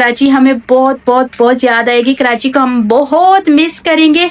कराची हमें बहुत बहुत बहुत याद आएगी। कराची को हम बहुत मिस करेंगे।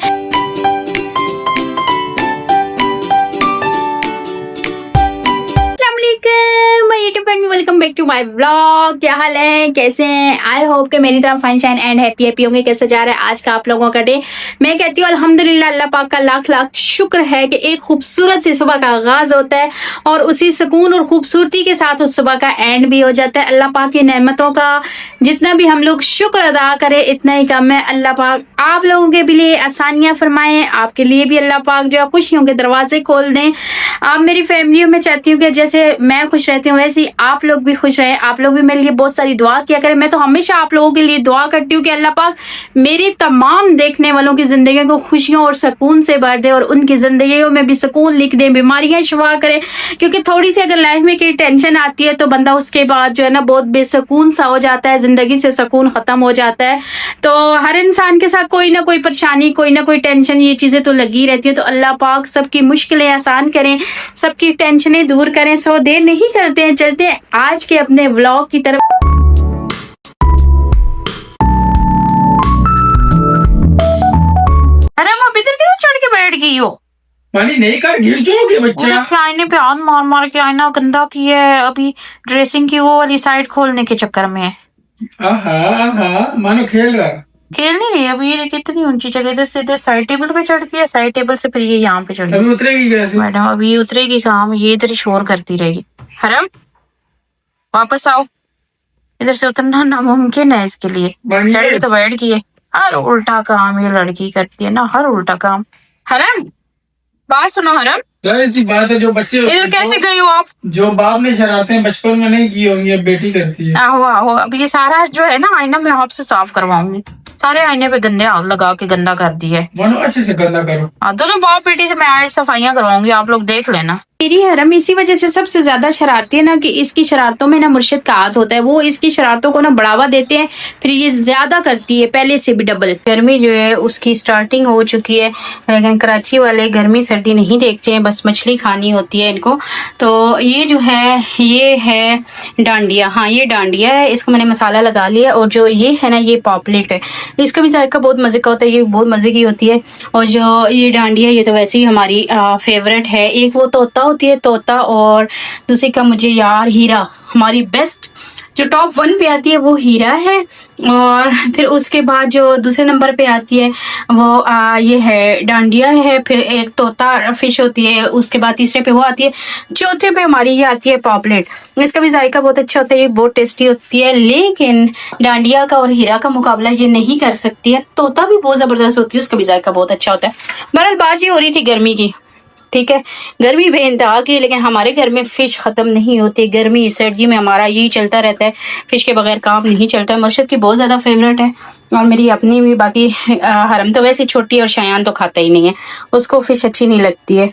Welcome back to my blog. क्या हाल है, कैसे हैं? आई होप कि मेरी तरफ fine shine and happy happy होंगे। कैसे जा रहा है आज का आप लोगों का डे? मैं कहती हूँ अल्हम्दुलिल्लाह, अल्लाह पाक का लाख लाख शुक्र है कि एक खूबसूरत सी सुबह का आगाज होता है और उसी सुकून और खूबसूरती के साथ उस सुबह का एंड भी हो जाता है। अल्लाह पाक की नेमतों का जितना भी हम लोग शुक्र अदा करें इतना ही कम है। अल्लाह पाक आप लोगों के भी लिए आसानियां फरमाएं, आपके लिए भी अल्लाह पाक जो है खुशियों के दरवाजे खोल दें। आप मेरी फैमिली में चाहती हूँ कि जैसे मैं खुश रहती हूँ वैसे ही आप लोग भी खुश रहें। आप लोग भी मेरे लिए बहुत सारी दुआ किया करें। मैं तो हमेशा आप लोगों के लिए दुआ करती हूँ कि अल्लाह पाक मेरी तमाम देखने वालों की जिंदगी को खुशियों और सुकून से भर दे और उनकी जिंदगियों में भी सुकून लिख दे, बीमारियां शिफा करे। क्योंकि थोड़ी सी अगर लाइफ में कोई टेंशन आती है तो बंदा उसके बाद जो है ना बहुत बेसुकून सा हो जाता है, जिंदगी से सुकून खत्म हो जाता है। तो हर इंसान के साथ कोई ना कोई परेशानी, कोई ना कोई टेंशन, ये चीजें तो लगी रहती है। तो अल्लाह पाक सबकी मुश्किलें आसान करें, सबकी टेंशनें दूर करें। सो देर नहीं करते हैं, चलते हैं आज के अपने व्लॉग की तरफ। अरे मैं इधर क्यों चढ़ के बैठ गई हो? पानी नहीं कर, गिर जाओगे बच्चा। आईने पे हाथ मार मार के आईना गंदा किया है। अभी ड्रेसिंग की वो वाली साइड खोलने के चक्कर में है। मानो खेल रहा। खेल नहीं रही। अभी ये देखिए इतनी ऊंची जगह, इधर से इधर साइड टेबल पे चढ़ती है, साइड टेबल से फिर ये यहाँ पे चढ़ती है। अभी उतरेगी कैसे? मैडम अभी उतरेगी कहाँ? ये इधर ही शोर करती रहेगी। हरम वापस आओ, इधर से उतरना नामुमकिन है इसके लिए। चढ़ के तो बैठ गई है। हर उल्टा काम ये लड़की करती है ना, हर उल्टा काम। हरम बात सुनो। हरम ऐसी बात है जो बच्चे इधर कैसे गई हो आप? जो बाप ने शरारतें बचपन में नहीं की होंगी अब बेटी करती है। आहो आहो, अब ये सारा जो है ना आईना मैं आपसे साफ करवाऊंगी। सारे आईने पे गंदे हाथ लगा के गंदा कर दिया है। मानो अच्छे से गंदा करो। दोनों बाप बेटी से मैं आज सफाइयां करवाऊंगी, आप लोग देख लेना। मेरी हरम इसी वजह से सबसे ज्यादा शरारती है ना कि इसकी शरारतों में ना मुर्शिद का हाथ होता है। वो इसकी शरारतों को ना बढ़ावा देते हैं, फिर ये ज्यादा करती है पहले से भी डबल। गर्मी जो है उसकी स्टार्टिंग हो चुकी है, लेकिन कराची वाले गर्मी सर्दी नहीं देखते हैं, बस मछली खानी होती है इनको। तो ये जो है ये है डांडिया। हाँ ये डांडिया है, इसको मैंने मसाला लगा लिया। और जो ये है ना ये पॉपलेट है, इसका भी जायका बहुत मजे का होता है, ये बहुत मजे की होती है। और जो ये डांडिया ये तो वैसे ही हमारी फेवरेट है। एक वो तोता होती है, तोता, और दूसरी का मुझे यार हीरा, हमारी बेस्ट जो टॉप 1 पे आती है वो हीरा है। और फिर उसके बाद जो दूसरे नंबर पे आती है वो ये है डांडिया है। फिर एक तोता फिश होती है, उसके बाद तीसरे पे वो आती है, चौथे पे हमारी ये आती है पॉपलेट। इसका भी जायका बहुत अच्छा होता है, ये बहुत टेस्टी होती है। लेकिन डांडिया का और हीरा का मुकाबला ये नहीं कर सकती है। तोता भी बहुत जबरदस्त होती है, उसका भी जायका बहुत अच्छा होता है। बहरहाल बात ये हो रही थी गर्मी की, ठीक है, गर्मी बेइंतहा की, लेकिन हमारे घर में फिश खत्म नहीं होती। गर्मी सर्दी में हमारा यही चलता रहता है, फिश के बगैर काम नहीं चलता है। मुर्शिद की बहुत ज़्यादा फेवरेट है और मेरी अपनी भी। बाकी हरम तो वैसे छोटी है और शयान तो खाता ही नहीं है, उसको फिश अच्छी नहीं लगती है।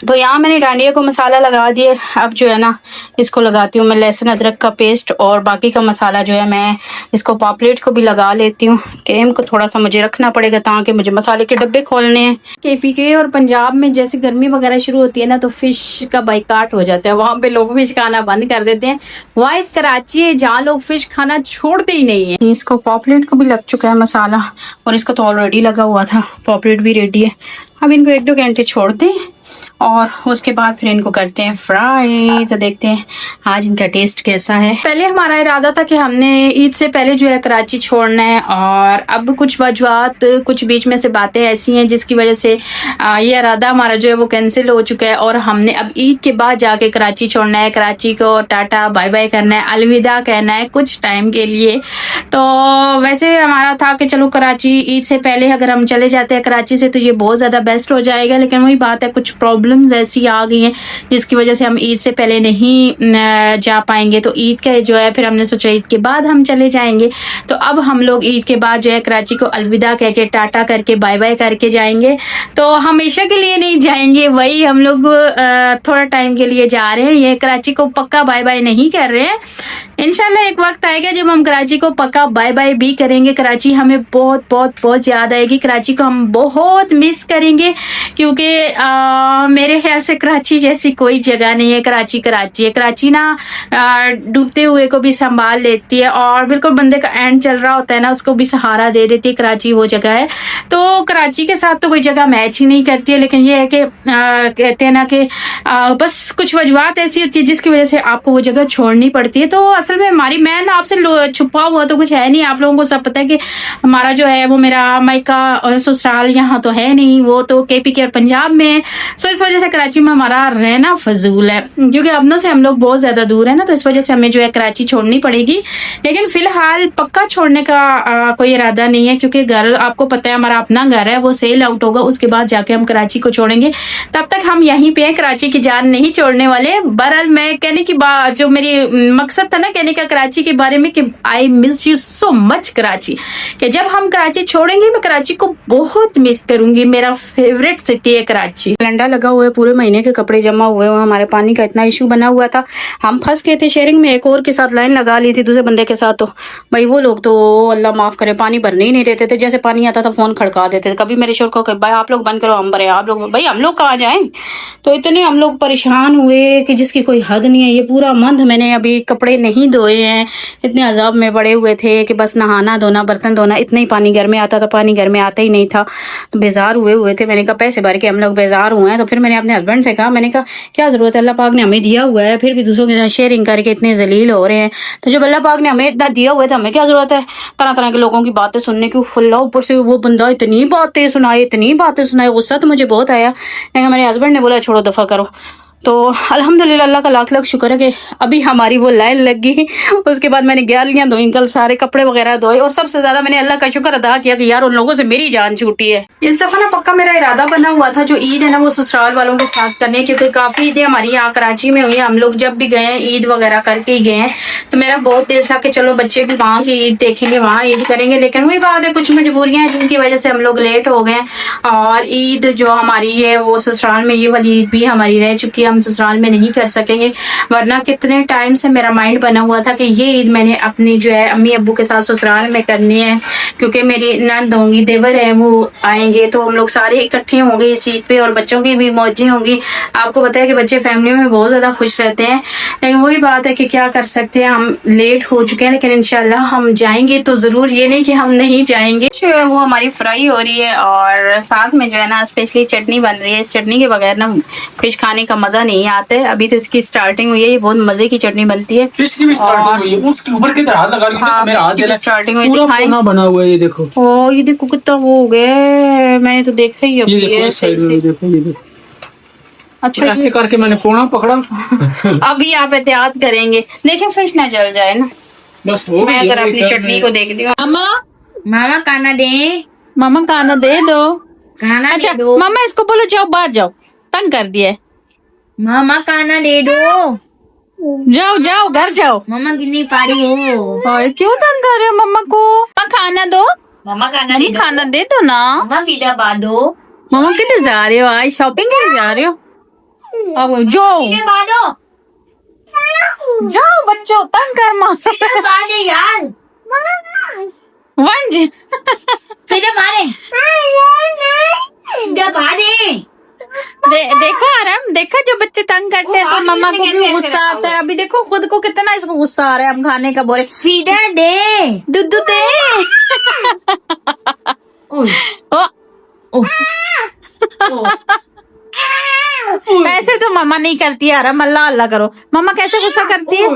तो यहाँ मैंने डांडिया को मसाला लगा दिए। अब जो है ना इसको लगाती हूँ मैं लहसुन अदरक का पेस्ट, और बाकी का मसाला जो है मैं इसको पॉपलेट को भी लगा लेती हूँ। टाइम को थोड़ा सा मुझे रखना पड़ेगा ताकि मुझे मसाले के डब्बे खोलने हैं। KPK और पंजाब में जैसे गर्मी वगैरह शुरू होती है ना तो फिश का बाइकाट हो जाता है, वहाँ पे लोग फिश खाना बंद कर देते हैं। वाइट कराची है जहाँ लोग फिश खाना छोड़ते ही नहीं है। इसको पॉपलेट को भी लग चुका है मसाला, और इसका तो ऑलरेडी लगा हुआ था। पॉपलेट भी रेडी है। अब इनको 1-2 घंटे छोड़ते हैं और उसके बाद फिर इनको करते हैं फ्राई। तो देखते हैं आज इनका टेस्ट कैसा है। पहले हमारा इरादा था कि हमने ईद से पहले जो है कराची छोड़ना है, और अब कुछ वजूहात, कुछ बीच में से बातें ऐसी हैं जिसकी वजह से ये इरादा हमारा जो है वो कैंसिल हो चुका है। और हमने अब ईद के बाद जाके कराची छोड़ना है, कराची को टाटा बाय बाय करना है, अलविदा कहना है कुछ टाइम के लिए। तो वैसे हमारा था कि चलो कराची ईद से पहले अगर हम चले जाते हैं कराची से तो ये बहुत ज़्यादा बेस्ट हो जाएगा, लेकिन वही बात है कुछ प्रॉब्लम्स ऐसी आ गई हैं जिसकी वजह से हम ईद से पहले नहीं जा पाएंगे। तो ईद का जो है फिर हमने सोचा ईद के बाद हम चले जाएंगे। तो अब हम लोग ईद के बाद जो है कराची को अलविदा कह के टाटा करके बाय बाय करके जाएंगे। तो हमेशा के लिए नहीं जाएंगे, वही हम लोग थोड़ा टाइम के लिए जा रहे हैं। ये कराची को पक्का बाय बाय नहीं कर रहे हैं, इंशाल्लाह एक वक्त आएगा जब हम कराची को पक्का बाय बाय भी करेंगे। कराची हमें बहुत बहुत बहुत याद आएगी, कराची को हम बहुत मिस करेंगे, क्योंकि मेरे ख्याल से कराची जैसी कोई जगह नहीं है। कराची कराची है। कराची ना डूबते हुए को भी संभाल लेती है, और बिल्कुल बंदे का एंड चल रहा होता है ना, उसको भी सहारा दे देती है। कराची वो जगह है। तो कराची के साथ तो कोई जगह मैच ही नहीं करती है, लेकिन ये है कि कहते हैं ना कि बस कुछ वजूहत ऐसी होती है जिसकी वजह से आपको वो जगह छोड़नी पड़ती है। तो असल में हमारी, मैं ना आपसे छुपा हुआ तो कुछ है नहीं, आप लोगों को सब पता है कि हमारा जो है वो मेरा मायका और ससुराल यहाँ तो है नहीं, वो तो केपी के और पंजाब में है। सो इस वजह से कराची में हमारा रहना फजूल है, क्योंकि अपनों से हम लोग बहुत ज्यादा दूर है ना, तो इस वजह से हमें जो है कराची छोड़नी पड़ेगी। लेकिन फिलहाल पक्का छोड़ने का कोई इरादा नहीं है, क्योंकि घर आपको पता है हमारा अपना घर है, वो सेल आउट होगा, उसके बाद जाके हम कराची को छोड़ेंगे। तब तक हम यहीं पे हैं, कराची की जान नहीं छोड़ने वाले। बहरहाल मैं कहने की बात, जो मेरी मकसद था ना कहने का कराची के बारे में, कि I miss you so much Karachi, कि जब हम कराची छोड़ेंगे मैं कराची को बहुत मिस करूंगी। मेरा फेवरेट सिटी है कराची। कैलेंडर लगा हुआ है, पूरे महीने के कपड़े जमा हुए हुए, हमारे पानी का इतना इशू बना हुआ था, हम फंस गए थे शेयरिंग में। एक और के साथ लाइन लगा ली थी दूसरे बंदे के साथ, तो भाई वो लोग तो अल्लाह माफ करे पानी भरने ही नहीं देते थे। जैसे पानी आता था फोन खड़का देते थे। कभी मेरे शोर को भाई आप लोग बंद करो, हम भरे, आप लोग, भाई हम लोग कहाँ जाएं। तो इतने हम लोग परेशान हुए कि जिसकी कोई हद नहीं है। ये पूरा मंथ मैंने अभी कपड़े नहीं धोए हैं, इतने अजाब में पड़े हुए थे कि बस नहाना धोना बर्तन धोना, इतना ही पानी घर में आता था, पानी घर में आता ही नहीं था। तो बेजार हुए थे। मैंने कहा पैसे भर के हम लोग बेजार हुए हैं। तो फिर मैंने अपने हस्बैंड से कहा, मैंने कहा क्या जरूरत है, अल्लाह पाक ने हमें दिया हुआ है, फिर भी दूसरों के साथ शेयरिंग करके इतने जलील हो रहे हैं। तो जब अल्लाह पाक ने हमें इतना दिया हुआ है तो हमें क्या जरूरत है तरह तरह के लोगों की बातें सुनने की। फुल्ला ऊपर से वो बंदा इतनी बातें सुनाए, गुस्सा तो मुझे बहुत आया, लेकिन मेरे हस्बैंड ने बोला छोड़ो दफा करो। तो अल्हम्दुलिल्लाह अल्लाह का लाख लाख शुक्र है कि अभी हमारी वो लाइन लग गई। उसके बाद मैंने गालियां धोई, कल सारे कपड़े वगैरह धोए, और सबसे ज्यादा मैंने अल्लाह का शुक्र अदा किया कि यार उन लोगों से मेरी जान छूटी है। इस दफा ना पक्का मेरा इरादा बना हुआ था जो ईद है ना वो ससुराल वालों के साथ करने, क्योंकि काफी ईदें हमारी यहाँ कराची में हुई है। हम लोग जब भी गए हैं ईद वगैरह करके ही गए हैं। तो मेरा बहुत दिल था कि चलो बच्चे भी वहाँ की ईद देखेंगे, वहाँ ईद करेंगे, लेकिन वही बात है कुछ मजबूरियां हैं जिनकी वजह से हम लोग लेट हो गए। और ईद जो हमारी है वो ससुराल में, ये वाली ईद भी हमारी रह चुकी है, हम ससुराल में नहीं कर सकेंगे। वरना कितने टाइम से मेरा माइंड बना हुआ था कि ये ईद मैंने अपनी जो है अम्मी अब्बू के साथ ससुराल में करनी है, क्योंकि मेरी नंद होंगी, देवर है, वो आएंगे तो हम लोग सारे इकट्ठे होंगे इस ईद पे, और बच्चों की भी मौजें होंगी। आपको पता है कि बच्चे फैमिली में बहुत ज्यादा खुश रहते हैं, लेकिन वही बात है कि क्या कर सकते हैं, हम लेट हो चुके हैं। लेकिन इंशाल्लाह हम जाएंगे तो जरूर, ये नहीं कि हम नहीं जाएंगे। जो है वो हमारी फ्राई हो रही है, और साथ में जो है ना स्पेशली चटनी बन रही है। इस चटनी के बगैर ना फिश खाने का मजा नहीं आता है। अभी तो इसकी स्टार्टिंग हुई है, ये बहुत मजे की चटनी बनती है। फिश की भी स्टार्टिंग हुई है, उसके ऊपर के हाथ लगा ली तो मेरा हाथ देना स्टार्टिंग हुई पूरा थी। कोना बना हुआ है, ये देखो। ओ ये देखो कितना वो हो गया, मैंने तो देखा ही ये देखो इस साइड में, देखो ये देखो। अच्छा ऐसे करके मैंने कोना पकड़ा। अभी आप एहतियात करेंगे, देखिए फिश ना जल जाए ना। बस हो मैं गई अगर अपनी चटनी को देख रही हूँ। मामा खाना दे, मामा खाना दे दो। खाना अच्छा दे दो, मामा इसको बोलो जाओ बाहर जाओ, तंग कर दिया है। मामा खाना दे दो, जाओ जाओ घर जाओ। मामा कितनी पारी हो, ओए क्यों तंग कर रहे हो मम्मा को। मामा खाना दो, मामा खाना दे मम्मी दो, खाना दे दो ना। मामा फीदा पा दो, मामा किधर जा रहे हो, आज शॉपिंग करने जा रहे हो। अब जाओ फीदा पा दो, जाओ बच्चों, तंग कर माँ। फीदा पा दे यार, वंज फीदा पा दे, फीदा पा दे। देखो आराम, देखो जो बच्चे तंग करते हैं तो मम्मा को भी गुस्सा आता है। अभी देखो खुद को कितना इसको गुस्सा आ रहा है, हम खाने का बोले फीदा दे, दूध दे। ओ ऐसे तो मम्मा नहीं करती यार, अल्लाह अल्लाह करो। मम्मा कैसे गुस्सा करती है।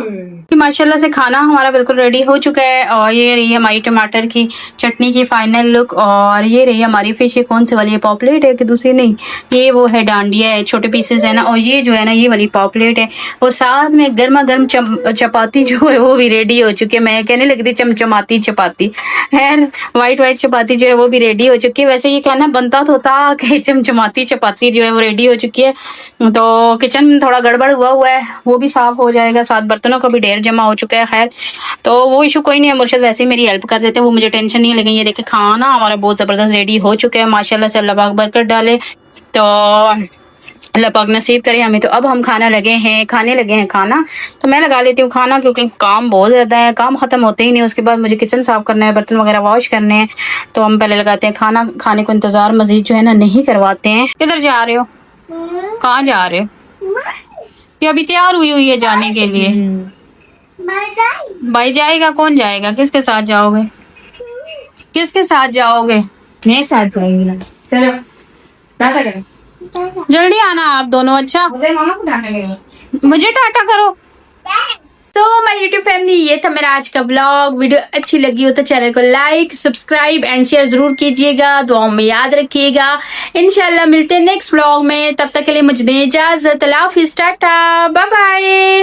माशाल्लाह से खाना हमारा बिल्कुल रेडी हो चुका है, और ये रही हमारी टमाटर की चटनी की फाइनल लुक, और ये रही हमारी फिश। ये कौन सी वाली है, पॉपलेट है कि दूसरी, नहीं ये वो है डांडिया है, छोटे पीसेस है ना। और ये जो है ना ये वाली पॉपलेट है, और साथ में गर्मा गर्म चपाती जो है वो भी रेडी हो चुकी है। मैं कहने लगी थी चमचमाती चपाती है, वाइट वाइट चपाती जो है वो भी रेडी हो चुकी है। वैसे ये कहना बनता तो था कि चमचमाती चपाती जो है वो रेडी हो चुकी है। तो किचन में थोड़ा गड़बड़ हुआ है, वो भी साफ हो जाएगा, साथ बर्तनों का भी ढेर जमा हो चुका है। खैर तो वो इशू कोई नहीं है, मुर्शद वैसे ही मेरी हेल्प कर देते हैं, वो मुझे टेंशन नहीं है। लेकिन ये देखे खाना हमारा बहुत जबरदस्त रेडी हो चुका है, माशाल्लाह से, अल्लाह पाक बरकत डाले। तो अल्लाह पाक नसीब करे हमें। तो अब हम खाने लगे हैं खाना। तो मैं लगा लेती हूँ खाना, क्योंकि काम बहुत ज़्यादा है, काम ख़त्म होते ही नहीं। उसके बाद मुझे किचन साफ़ करना है, बर्तन वगैरह वॉश करने हैं। तो हम पहले लगाते हैं खाना खाने को, इंतज़ार मज़ीद जो है ना नहीं करवाते हैं। किधर जा रहे हो? कहाँ जा रहे हो? ये अभी तैयार हुई है जाने के लिए। भाई जाएगा? कौन जाएगा? किसके साथ जाओगे? किसके साथ जाओगे? मैं साथ जाऊंगी ना। चलो टाटा करो। जल्दी आना आप दोनों। अच्छा उधर मामा को टाटा करो। मुझे टाटा करो। तो माय यूट्यूब फैमिली, ये था मेरा आज का ब्लॉग। वीडियो अच्छी लगी हो तो चैनल को लाइक, सब्सक्राइब एंड शेयर जरूर कीजिएगा। दुआओं में याद रखिएगा। इंशाल्लाह मिलते हैं नेक्स्ट ब्लॉग में। तब तक के लिए मुझे दें इजाजत। अल्लाह हाफिज़, टाटा, बाय बाय।